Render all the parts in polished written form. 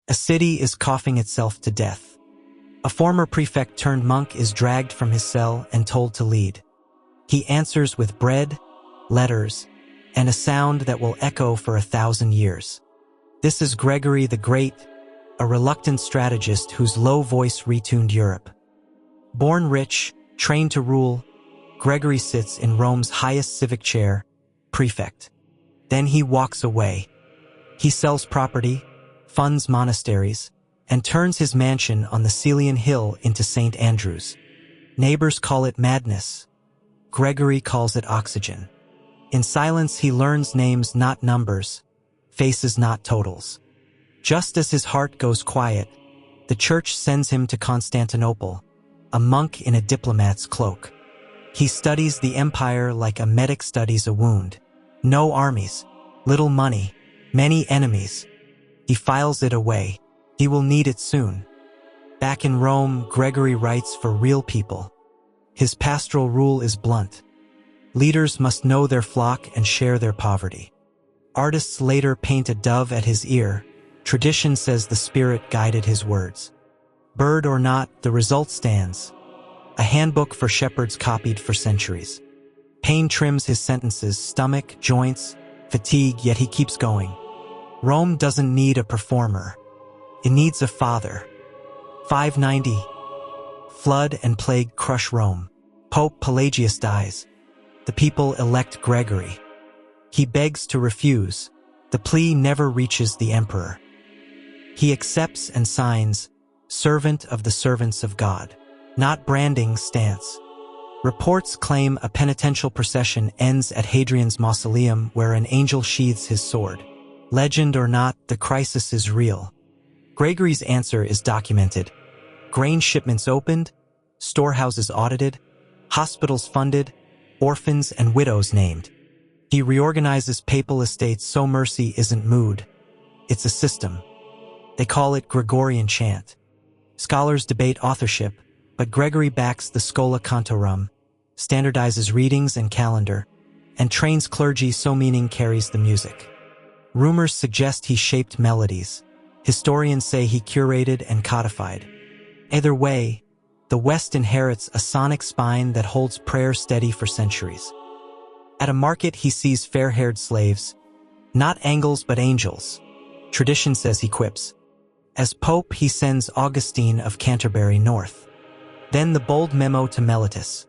A city is coughing itself to death. A former prefect turned monk is dragged from his cell and told to lead. He answers with bread, letters, and a sound that will echo for 1,000 years. This is Gregory the Great, a reluctant strategist whose low voice retuned Europe. Born rich, trained to rule, Gregory sits in Rome's highest civic chair, prefect. Then he walks away. He sells property, funds monasteries, and turns his mansion on the Caelian Hill into St. Andrew's. Neighbors call it madness. Gregory calls it oxygen. In silence he learns names not numbers, faces not totals. Just as his heart goes quiet, the church sends him to Constantinople, a monk in a diplomat's cloak. He studies the empire like a medic studies a wound. No armies, little money, many enemies. He files it away. He will need it soon. Back in Rome, Gregory writes for real people. His pastoral rule is blunt. Leaders must know their flock and share their poverty. Artists later paint a dove at his ear. Tradition says the Spirit guided his words. Bird or not, the result stands. A handbook for shepherds copied for centuries. Pain trims his sentences, stomach, joints, fatigue, yet he keeps going. Rome doesn't need a performer. It needs a father. 590. Flood and plague crush Rome. Pope Pelagius dies. The people elect Gregory. He begs to refuse. The plea never reaches the emperor. He accepts and signs, servant of the servants of God. Not branding stance. Reports claim a penitential procession ends at Hadrian's mausoleum where an angel sheathes his sword. Legend or not, the crisis is real. Gregory's answer is documented. Grain shipments opened, storehouses audited, hospitals funded, orphans and widows named. He reorganizes papal estates so mercy isn't mood. It's a system. They call it Gregorian chant. Scholars debate authorship, but Gregory backs the schola cantorum, standardizes readings and calendar, and trains clergy so meaning carries the music. Rumors suggest he shaped melodies. Historians say he curated and codified. Either way, the West inherits a sonic spine that holds prayer steady for centuries. At a market he sees fair-haired slaves, not angles but angels. Tradition says he quips. As Pope he sends Augustine of Canterbury north. Then the bold memo to Mellitus.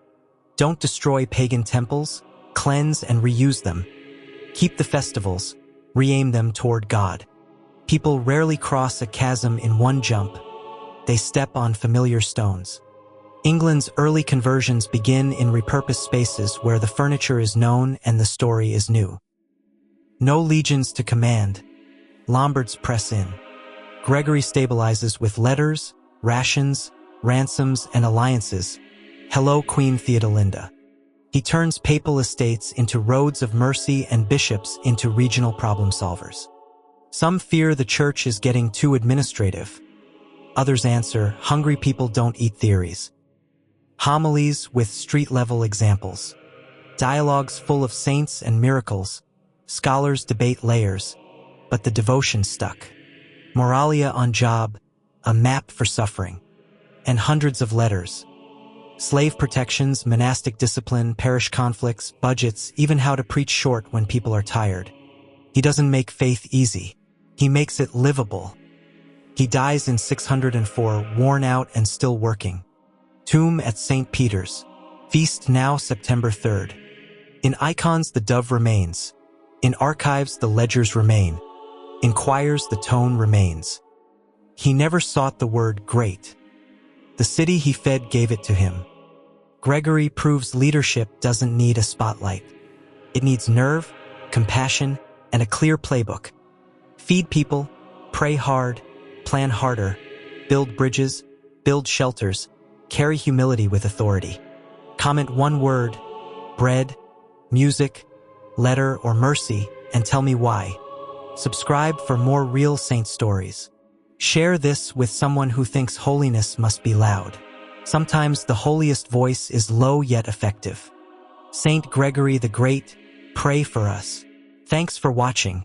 Don't destroy pagan temples, cleanse and reuse them. Keep the festivals, re-aim them toward God. People rarely cross a chasm in one jump. They step on familiar stones. England's early conversions begin in repurposed spaces where the furniture is known and the story is new. No legions to command. Lombards press in. Gregory stabilizes with letters, rations, ransoms, and alliances. Hello, Queen Theodolinda. He turns papal estates into roads of mercy and bishops into regional problem solvers. Some fear the church is getting too administrative. Others answer, hungry people don't eat theories. Homilies with street-level examples. Dialogues full of saints and miracles. Scholars debate layers, but the devotion stuck. Moralia on job, a map for suffering. And hundreds of letters. Slave protections, monastic discipline, parish conflicts, budgets, even how to preach short when people are tired. He doesn't make faith easy. He makes it livable. He dies in 604, worn out and still working. Tomb at St. Peter's. Feast now September 3rd. In icons the dove remains. In archives the ledgers remain. In choirs the tone remains. He never sought the word great. The city he fed gave it to him. Gregory proves leadership doesn't need a spotlight. It needs nerve, compassion, and a clear playbook. Feed people, pray hard, plan harder, build bridges, build shelters, carry humility with authority. Comment one word, bread, music, letter, or mercy, and tell me why. Subscribe for more real saint stories. Share this with someone who thinks holiness must be loud. Sometimes the holiest voice is low yet effective. Saint Gregory the Great, pray for us. Thanks for watching.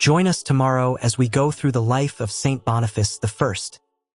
Join us tomorrow as we go through the life of Saint Boniface I,